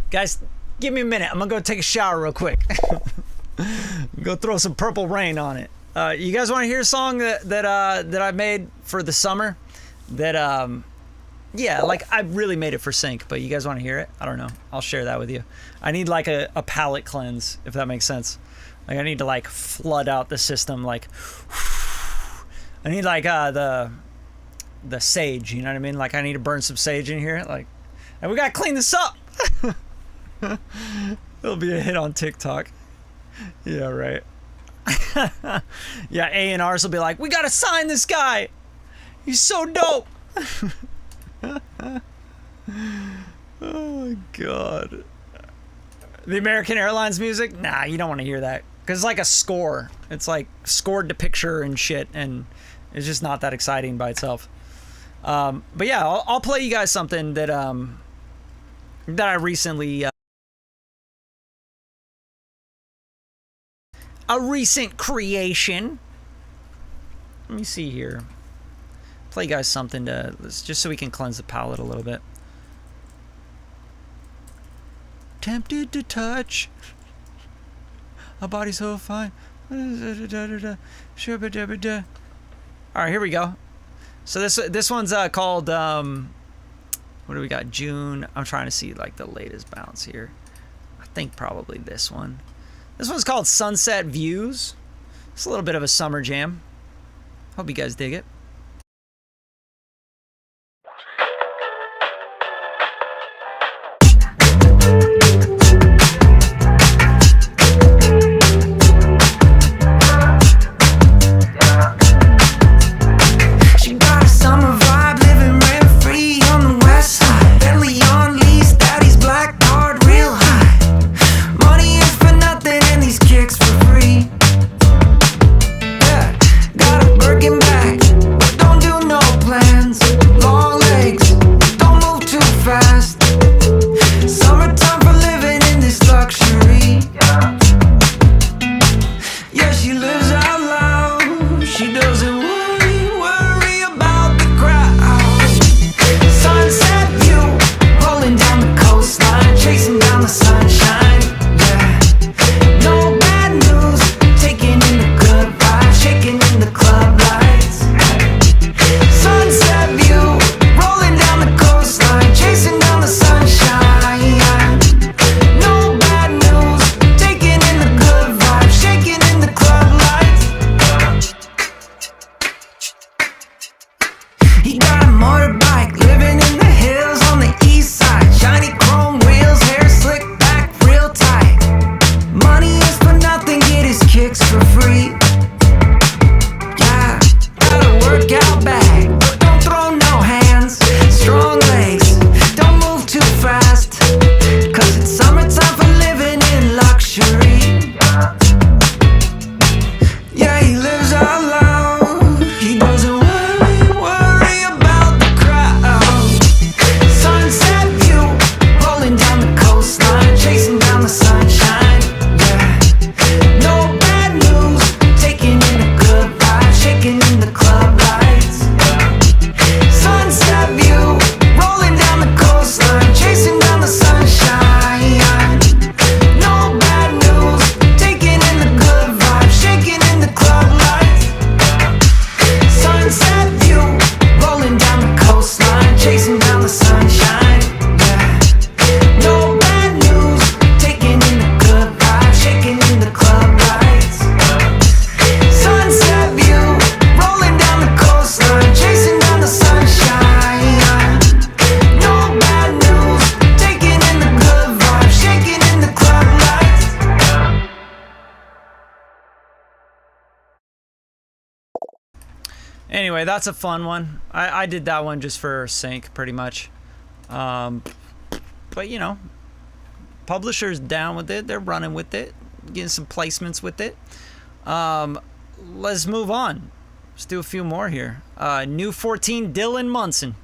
Guys, give me a minute. I'm gonna go take a shower real quick. Go throw some Purple Rain on it. You guys want to hear a song that I made for the summer? That yeah, like I really made it for sync, but you guys want to hear it? I don't know. I'll share that with you. I need like a palate cleanse, if that makes sense. Like I need to like flood out the system. Like I need like the sage. You know what I mean? Like I need to burn some sage in here. Like, and we gotta clean this up. It'll be a hit on TikTok. Yeah, right. Yeah, A&Rs will be like, we gotta sign this guy. He's so dope. Oh my god. The American Airlines music? Nah, you don't want to hear that. Because it's like a score. It's like scored to picture and shit, and it's just not that exciting by itself. But yeah, I'll play you guys something that I recently a recent creation. Let me see here. Play you guys something to just so we can cleanse the palate a little bit. Tempted to touch a body so fine. All right, here we go. So this one's called what do we got? June. I'm trying to see like the latest bounce here. I think probably this one. This one's called Sunset Views. It's a little bit of a summer jam. Hope you guys dig it. Anyway, that's a fun one. I did that one just for sync, pretty much. But you know, publishers down with it. They're running with it, getting some placements with it. Let's move on. Let's do a few more here. New 14, Dylan Munson.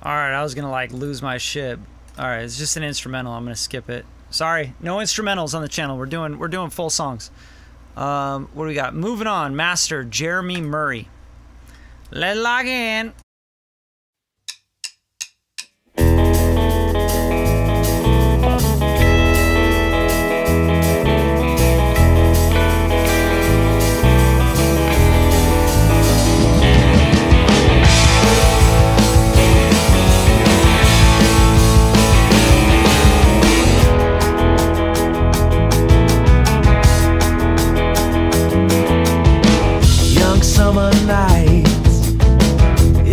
Alright, I was gonna like lose my shit. Alright, it's just an instrumental. I'm gonna skip it. Sorry, no instrumentals on the channel. We're doing full songs. What do we got? Moving on. Master Jeremy Murray. Let's log in. Young summer nights,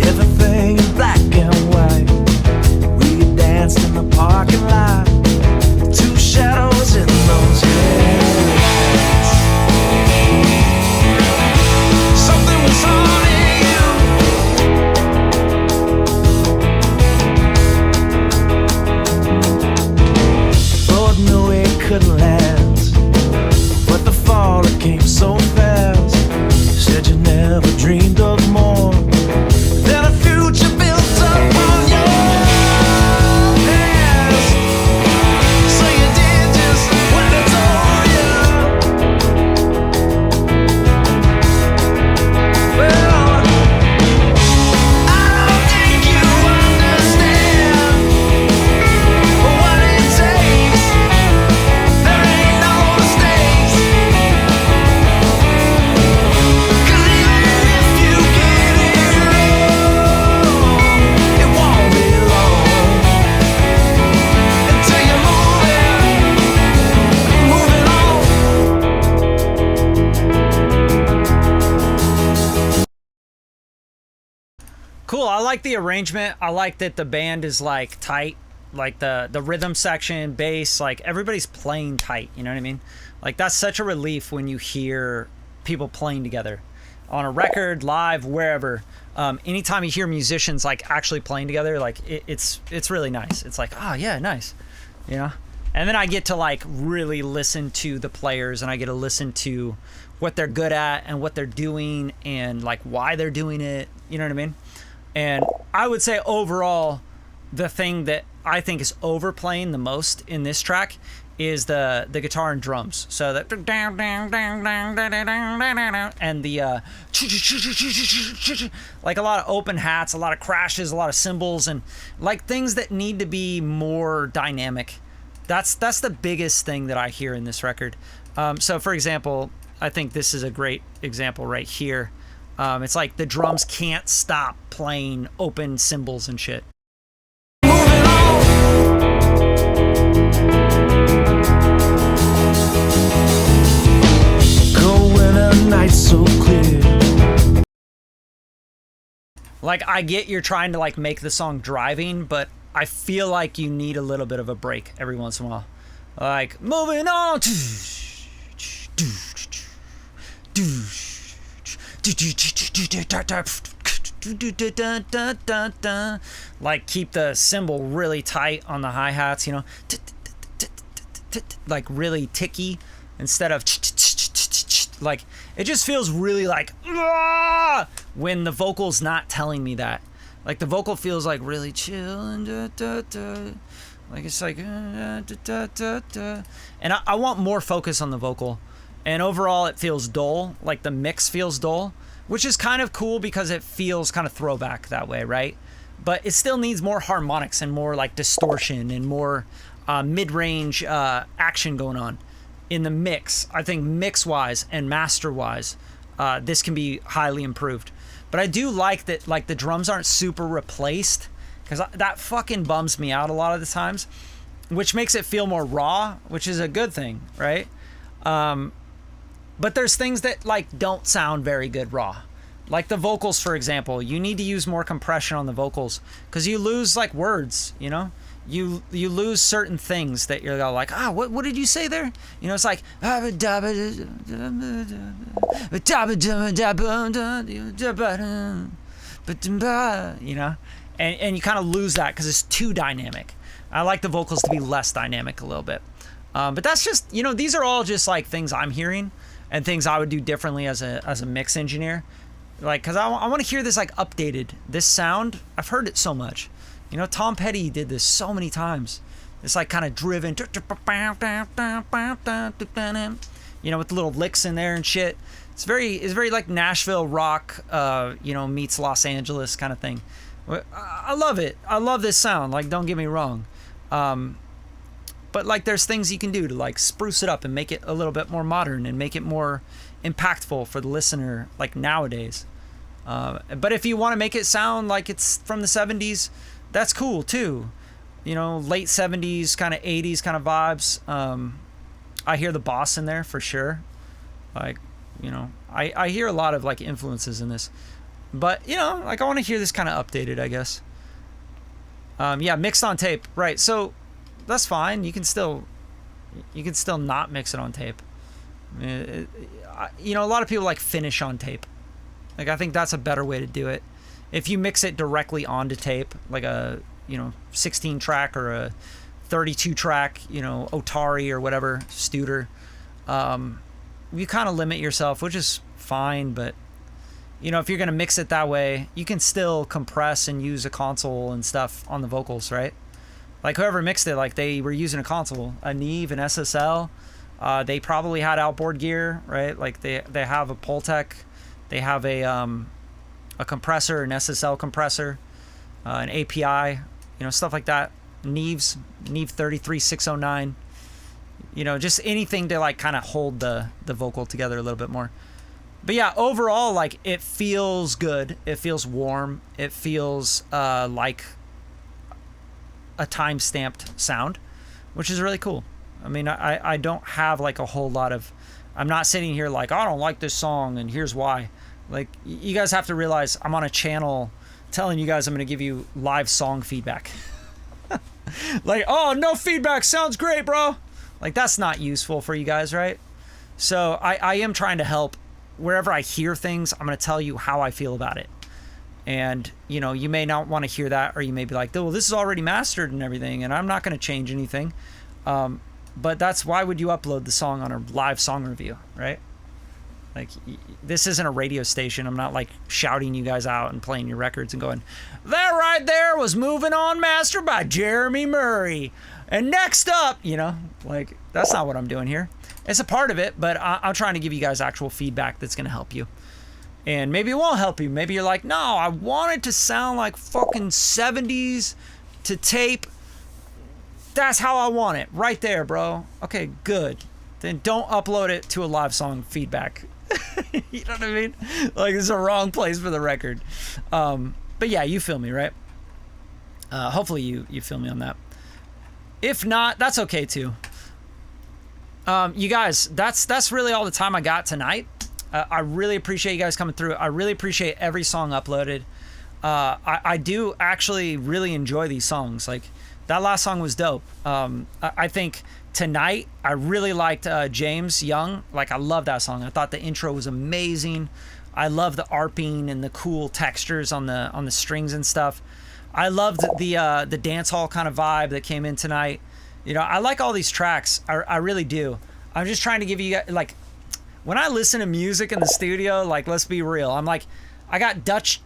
everything in black and white. We danced in the parking lot, two shadows in those headlights. Something was haunting you. Lord knew it couldn't last, but the fall it came so fast. Said you never dreamed of more than a future built up on your past. So you did just what I told you. Well, I don't think you understand what it takes. There ain't no mistakes. 'Cause even if you get it wrong, it won't be long until you're moving on. Cool, I like the arrangement. I like that the band is like tight, like the rhythm section, bass, like everybody's playing tight, you know what I mean? Like that's such a relief when you hear people playing together on a record, live, wherever. Anytime you hear musicians like actually playing together, like it's really nice. It's like, oh yeah, nice, you know? And then I get to like really listen to the players, and I get to listen to what they're good at and what they're doing and like why they're doing it, you know what I mean? And I would say overall, the thing that I think is overplaying the most in this track is the guitar and drums. So that and the like a lot of open hats, a lot of crashes, a lot of cymbals, and like things that need to be more dynamic. That's the biggest thing that I hear in this record. So for example, I think this is a great example right here. It's like the drums can't stop playing open cymbals and shit. Night so clear. Like I get you're trying to like make the song driving, but I feel like you need a little bit of a break every once in a while. Like moving on. Like keep the cymbal really tight on the hi-hats, you know, like really ticky instead of like it just feels really like when the vocal's not telling me that. Like the vocal feels like really chill and like it's like and I want more focus on the vocal. And overall it feels dull, like the mix feels dull. which is kind of cool because it feels kind of throwback that way, right? But it still needs more harmonics and more like distortion and more mid-range action going on in the mix. I think mix-wise and master-wise, this can be highly improved. But I do like that, like the drums aren't super replaced, because that fucking bums me out a lot of the times, which makes it feel more raw, which is a good thing, right? But there's things that like don't sound very good raw. Like the vocals, for example, you need to use more compression on the vocals because you lose like words, you know? You lose certain things that you're like, what did you say there? You know, it's like, you know? And you kind of lose that because it's too dynamic. I like the vocals to be less dynamic a little bit. But that's just, you know, these are all just like things I'm hearing and things I would do differently as a mix engineer. Like, because I want to hear this like updated. This sound, I've heard it so much. You know, Tom Petty did this so many times. It's like kind of driven, you know, with the little licks in there and shit. It's very like Nashville rock, you know, meets Los Angeles kind of thing. I love it. I love this sound. Like, don't get me wrong. But like, there's things you can do to like spruce it up and make it a little bit more modern and make it more impactful for the listener, like nowadays. But if you want to make it sound like it's from the 70s, that's cool too. You know, late 70s, kind of 80s kind of vibes. I hear the Boss in there for sure. Like, you know, I hear a lot of like influences in this. But, you know, like I want to hear this kind of updated, I guess. Yeah, mixed on tape. Right. So that's fine. You can still not mix it on tape. You know, a lot of people like finish on tape. Like, I think that's a better way to do it. If you mix it directly onto tape, like a, you know, 16 track or a 32 track, you know, Otari or whatever, Studer, you kind of limit yourself, which is fine. But, you know, if you're going to mix it that way, you can still compress and use a console and stuff on the vocals, right? Like whoever mixed it, like they were using a console, a Neve, an SSL. They probably had outboard gear, right? Like they have a Pultec, they have a compressor, an SSL compressor, an API, you know, stuff like that. Neve 33609, you know, just anything to like kind of hold the vocal together a little bit more. But yeah, overall, like it feels good. It feels warm. It feels like a time-stamped sound, which is really cool. I mean, I don't have like a whole lot of, I'm not sitting here like, I don't like this song and here's why. Like, you guys have to realize I'm on a channel telling you guys I'm going to give you live song feedback. Like, oh, no feedback, sounds great, bro. Like, that's not useful for you guys, right? So I am trying to help. Wherever I hear things, I'm going to tell you how I feel about it. And, you know, you may not want to hear that, or you may be like, well, this is already mastered and everything, and I'm not going to change anything. But that's why would you upload the song on a live song review, right? Like, this isn't a radio station. I'm not like shouting you guys out and playing your records and going, that right there was Moving On Master by Jeremy Murray. And next up, you know, like, that's not what I'm doing here. It's a part of it, but I'm trying to give you guys actual feedback that's going to help you. And maybe it won't help you. Maybe you're like, no, I want it to sound like fucking 70s to tape. That's how I want it. Right there, bro. Okay, good. Then don't upload it to a live song feedback. You know what I mean? Like, it's the wrong place for the record. But yeah, you feel me, right? Hopefully you feel me on that. If not, that's okay too. You guys, that's really all the time I got tonight. I really appreciate you guys coming through. I really appreciate every song uploaded. I do actually really enjoy these songs. Like, that last song was dope. I think tonight I really liked James Young. Like, I love that song. I thought the intro was amazing. I love the arping and the cool textures on the strings and stuff. I loved the dance hall kind of vibe that came in tonight. You know, I like all these tracks. I really do. I'm just trying to give you guys, like, when I listen to music in the studio, like, let's be real. I'm like, I got Dutch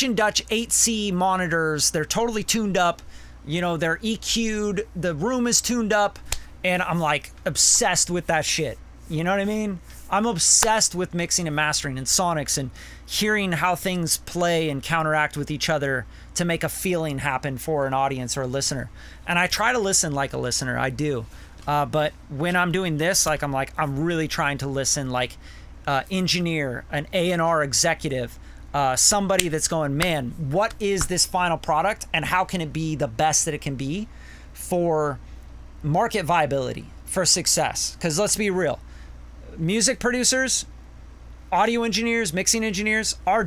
and Dutch 8C monitors. They're totally tuned up. You know, they're EQ'd. The room is tuned up. And I'm like obsessed with that shit. You know what I mean? I'm obsessed with mixing and mastering and sonics and hearing how things play and counteract with each other to make a feeling happen for an audience or a listener. And I try to listen like a listener, I do. But when I'm doing this, like I'm really trying to listen like engineer, an A&R executive, somebody that's going, man, what is this final product and how can it be the best that it can be for market viability, for success? Because let's be real, music producers, audio engineers, mixing engineers, our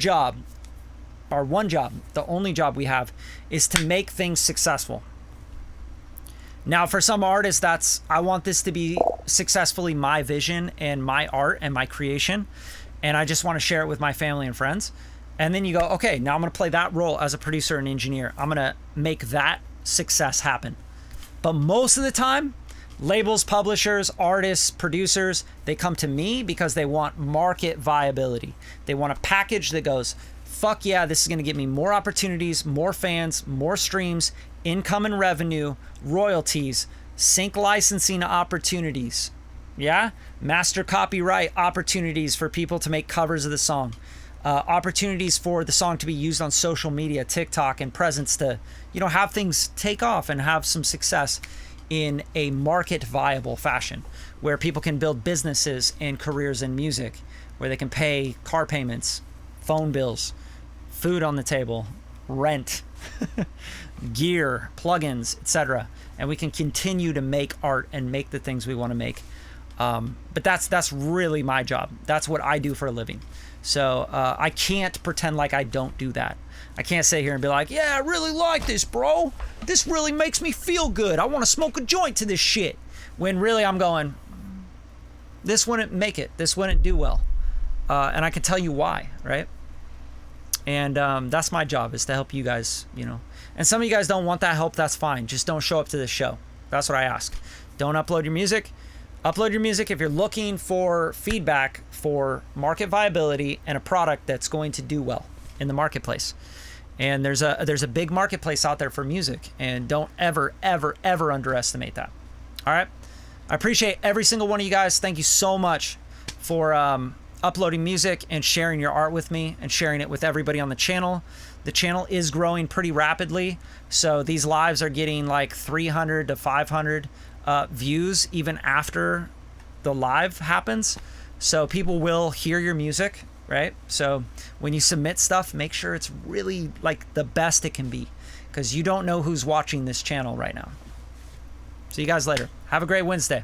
one job, the only job we have is to make things successful. Now, for some artists, I want this to be successfully my vision and my art and my creation, and I just want to share it with my family and friends. And then you go, okay, now I'm going to play that role as a producer and engineer. I'm going to make that success happen. But most of the time, labels, publishers, artists, producers, they come to me because they want market viability. They want a package that goes, fuck yeah, this is going to get me more opportunities, more fans, more streams, income and revenue, royalties, sync licensing opportunities. Yeah? Master copyright opportunities for people to make covers of the song. Opportunities for the song to be used on social media, TikTok, and presence to, have things take off and have some success in a market viable fashion where people can build businesses and careers in music, where they can pay car payments, phone bills, food on the table, rent, gear, plugins, etc. And we can continue to make art and make the things we want to make. But that's really my job. That's what I do for a living. So I can't pretend like I don't do that. I can't sit here and be like, yeah, I really like this, bro. This really makes me feel good. I want to smoke a joint to this shit. When really I'm going, this wouldn't make it. This wouldn't do well. And I can tell you why, right? And that's my job, is to help you guys, And some of you guys don't want that help, that's fine. Just don't show up to this show. That's what I ask. Don't upload your music. Upload your music if you're looking for feedback for market viability and a product that's going to do well in the marketplace. And there's a big marketplace out there for music, and don't ever, ever, ever underestimate that. All right? I appreciate every single one of you guys. Thank you so much for uploading music and sharing your art with me and sharing it with everybody on the channel. The channel is growing pretty rapidly, so these lives are getting like 300 to 500 views even after the live happens. So people will hear your music, right? So when you submit stuff, make sure it's really like the best it can be, because you don't know who's watching this channel right now. See you guys later. Have a great Wednesday.